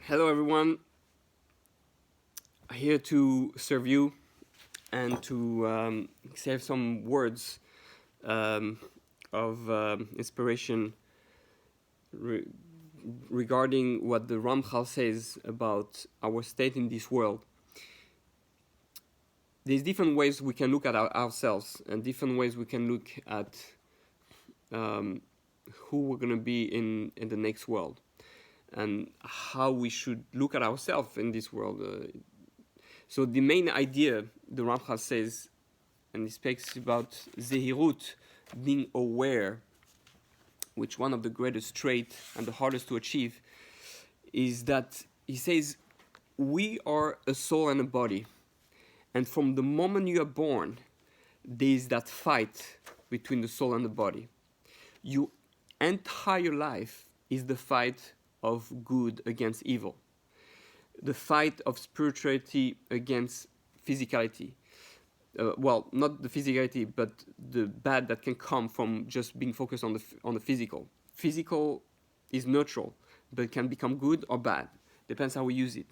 Hello, everyone. Here to serve you and to share some words um, of inspiration re- regarding what the Ramchal says about our state in this world. There's different ways we can look at ourselves and different ways we can look at um, who we're going to be in the next world and how we should look at ourselves in this world. So the main idea the Ramchal says, and he speaks about zehirut, being aware, which one of the greatest traits and the hardest to achieve, is that he says we are a soul and a body, and from the moment you are born, there is that fight between the soul and the body. Your entire life is the fight of good against evil, the fight of spirituality against physicality. Well, not the physicality, but the bad that can come from just being focused on the physical. Physical is neutral, but can become good or bad. Depends how we use it.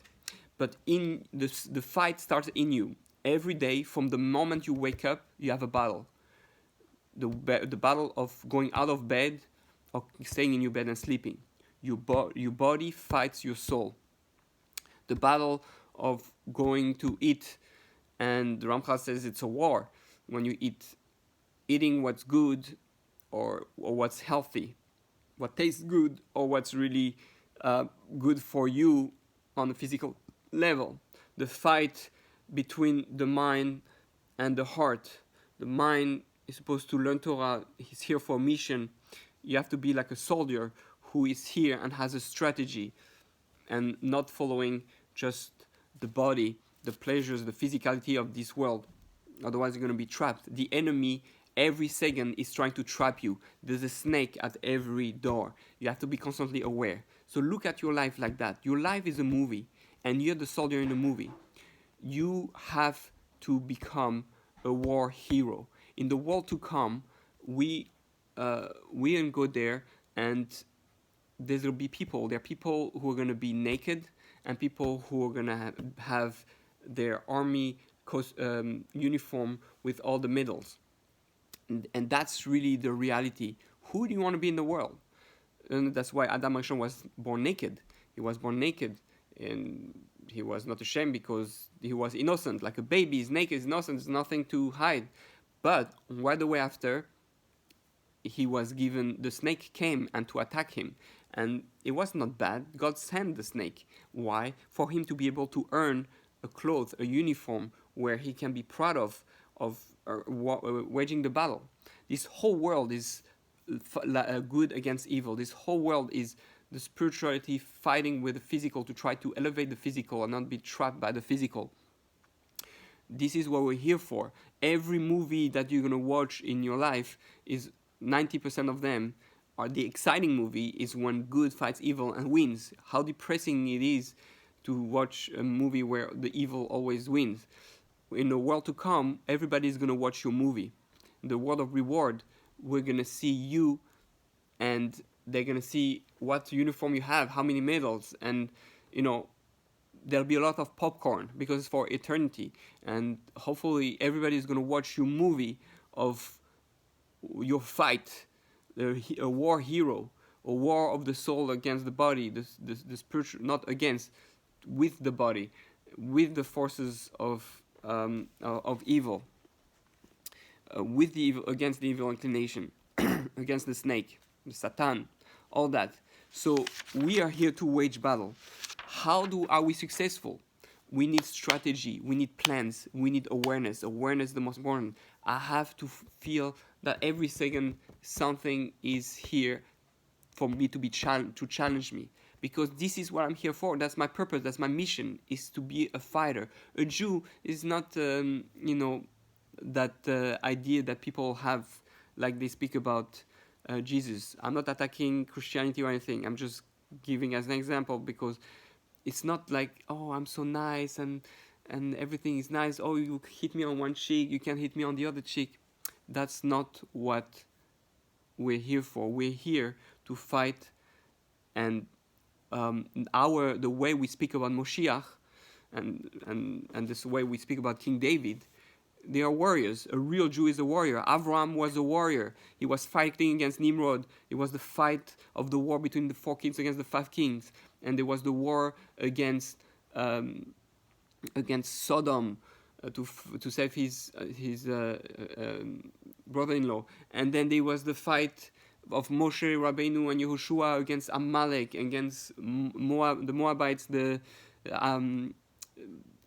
But in the fight starts in you. Every day, from the moment you wake up, you have a battle. The battle of going out of bed or staying in your bed and sleeping. Your body fights your soul. The battle of going to eat, and the Ramchal says it's a war when you eating what's good or what's healthy, what tastes good or what's really good for you on a physical level. The fight between the mind and the heart. The mind is supposed to learn Torah. He's here for a mission. You have to be like a soldier who is here and has a strategy and not following just the body, the pleasures, the physicality of this world. Otherwise, you're going to be trapped. The enemy, every second, is trying to trap you. There's a snake at every door. You have to be constantly aware. So look at your life like that. Your life is a movie, and you're the soldier in the movie. You have to become a war hero. In the world to come, we can go there, and there will be people. There are people who are going to be naked, and people who are going to have their army uniform with all the medals. And that's really the reality. Who do you want to be in the world? And that's why Adam Rishon was born naked. He was born naked, and he was not ashamed because he was innocent. Like a baby is naked, is innocent, there's nothing to hide. But right away after, he was given, the snake came and to attack him. And it was not bad. God sent the snake. Why? For him to be able to earn a cloth, a uniform where he can be proud of waging the battle. This whole world is good against evil. This whole world is the spirituality fighting with the physical to try to elevate the physical and not be trapped by the physical. This is what we're here for. Every movie that you're going to watch in your life is 90% of them are the exciting movie is when good fights evil and wins. How depressing it is to watch a movie where the evil always wins. In the world to come, everybody is going to watch your movie. In the world of reward, we're going to see you, and they're going to see what uniform you have, how many medals, and there'll be a lot of popcorn because it's for eternity. And hopefully everybody is going to watch your movie of your fight, a war hero, a war of the soul against the body, the spiritual, not against, with the body, with the forces of evil, with the evil, against the evil inclination, against the snake, the Satan, all that. So we are here to wage battle. How are we successful? We need strategy, we need plans, we need awareness. Awareness is the most important. I have to feel that every second something is here for me to be to challenge me, because this is what I'm here for. That's my purpose. That's my mission, is to be a fighter. A Jew is not, that idea that people have, like they speak about Jesus. I'm not attacking Christianity or anything. I'm just giving as an example, because it's not like, oh, I'm so nice and everything is nice. Oh, you hit me on one cheek, you can hit me on the other cheek. That's not what we're here for. We're here to fight and the way we speak about Moshiach, and this way we speak about King David, they are warriors. A real Jew is a warrior. Avraham was a warrior. He was fighting against Nimrod. It was the fight of the war between the 4 kings against the 5 kings, and there was the war against Sodom to save his brother-in-law. And then there was the fight of Moshe Rabbeinu and Yehoshua against Amalek, against Moab, the Moabites, the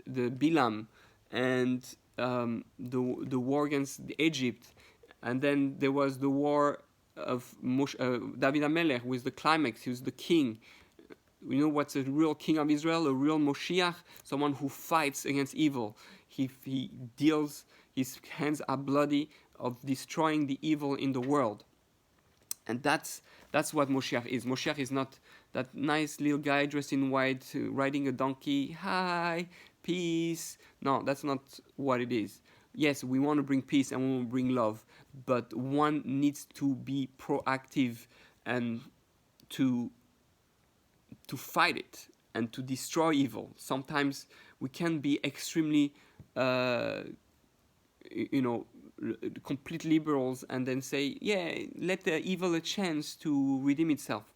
Bilam, and the war against Egypt. And then there was the war of David HaMelech, who is the climax. He was the king. You know what's a real king of Israel? A real Moshiach? Someone who fights against evil. He deals, his hands are bloody, of destroying the evil in the world. And that's what Moshiach is. Moshiach is not that nice little guy dressed in white, riding a donkey. Hi, peace. No, that's not what it is. Yes, we want to bring peace and we want to bring love, but one needs to be proactive and to fight it and to destroy evil. Sometimes we can be extremely, complete liberals and then say, yeah, let the evil a chance to redeem itself.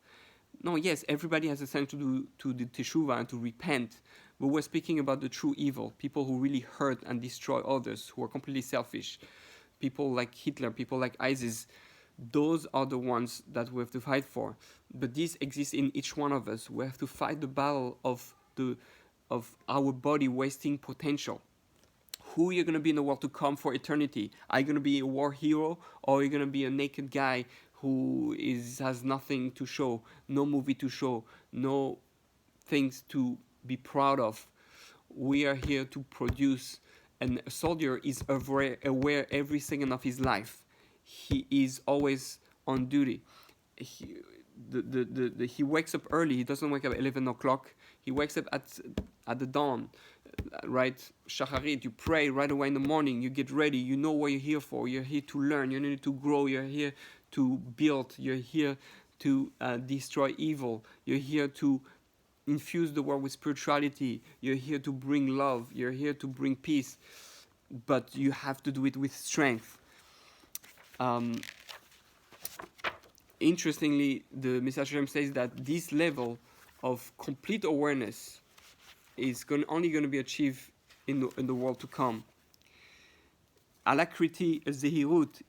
No, yes, everybody has a chance to do the teshuvah and to repent, but we're speaking about the true evil, people who really hurt and destroy others, who are completely selfish, people like Hitler, people like ISIS. Those are the ones that we have to fight for. But this exists in each one of us. We have to fight the battle of our body wasting potential. Who you're going to be in the world to come for eternity? Are you going to be a war hero, or are you going to be a naked guy who has nothing to show, no movie to show, no things to be proud of? We are here to produce, and a soldier is aware every second of his life. He is always on duty. He wakes up early. He doesn't wake up at 11 o'clock. He wakes up at the dawn, right? Shacharit, you pray right away in the morning. You get ready. You know what you're here for. You're here to learn. You're here to grow. You're here to build. You're here to destroy evil. You're here to infuse the world with spirituality. You're here to bring love. You're here to bring peace. But you have to do it with strength. Interestingly, the Messiah Shalom says that this level of complete awareness is only going to be achieved in the world to come. Alacrity, zehirut,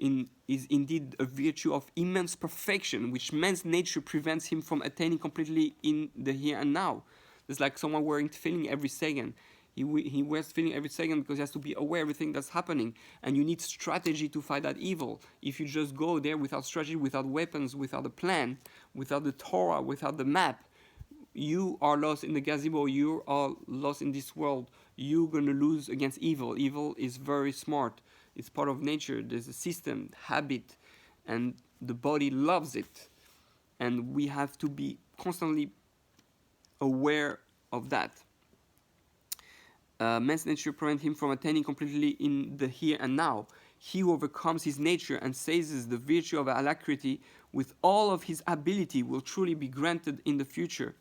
is indeed a virtue of immense perfection, which man's nature prevents him from attaining completely in the here and now. It's like someone wearing tefillin every second. He wears tefillin every second because he has to be aware of everything that's happening. And you need strategy to fight that evil. If you just go there without strategy, without weapons, without a plan, without the Torah, without the map, you are lost in the gazebo. You are lost in this world. You're going to lose against evil. Evil is very smart. It's part of nature. There's a system, habit, and the body loves it. And we have to be constantly aware of that. Man's nature prevents him from attaining completely in the here and now. He who overcomes his nature and seizes the virtue of alacrity with all of his ability will truly be granted in the future.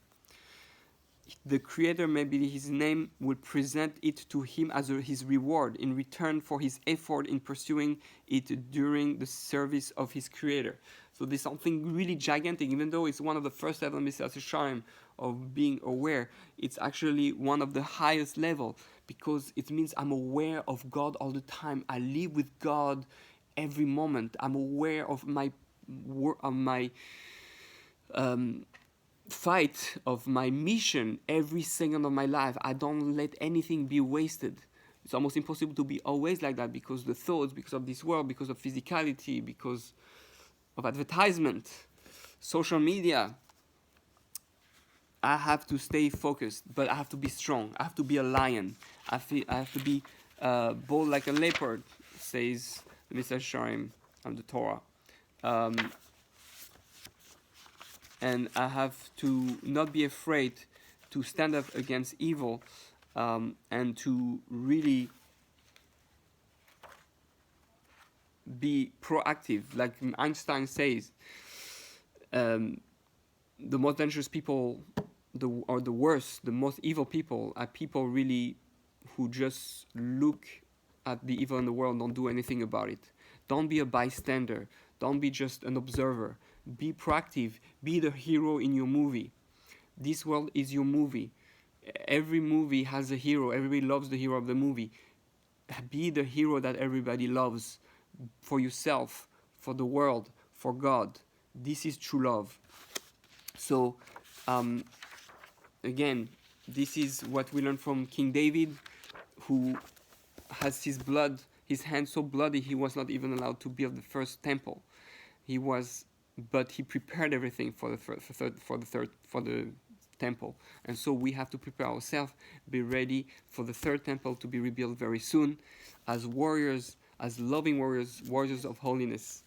The Creator, maybe his name, will present it to him as his reward in return for his effort in pursuing it during the service of his Creator. So there's something really gigantic, even though it's one of the first level of being aware. It's actually one of the highest level, because it means I'm aware of God all the time. I live with God every moment. I'm aware of my fight, of my mission every second of my life. I don't let anything be wasted. It's almost impossible to be always like that, because the thoughts, because of this world, because of physicality, because of advertisement, social media. I have to stay focused, but I have to be strong. I have to be a lion. I have to be bold like a leopard, says the Messiah Shalom and the Torah. And I have to not be afraid to stand up against evil, and to really be proactive. Like Einstein says, the most dangerous people the worst, the most evil people are people really who just look at the evil in the world, don't do anything about it. Don't be a bystander. Don't be just an observer. Be proactive. Be the hero in your movie. This world is your movie. Every movie has a hero. Everybody loves the hero of the movie. Be the hero that everybody loves, for yourself, for the world, for God. This is true love. So, again, this is what we learn from King David, who has his hands so bloody he was not even allowed to build the first temple. But he prepared everything for the temple. And so we have to prepare ourselves, be ready for the third temple to be rebuilt very soon, as warriors, as loving warriors of holiness.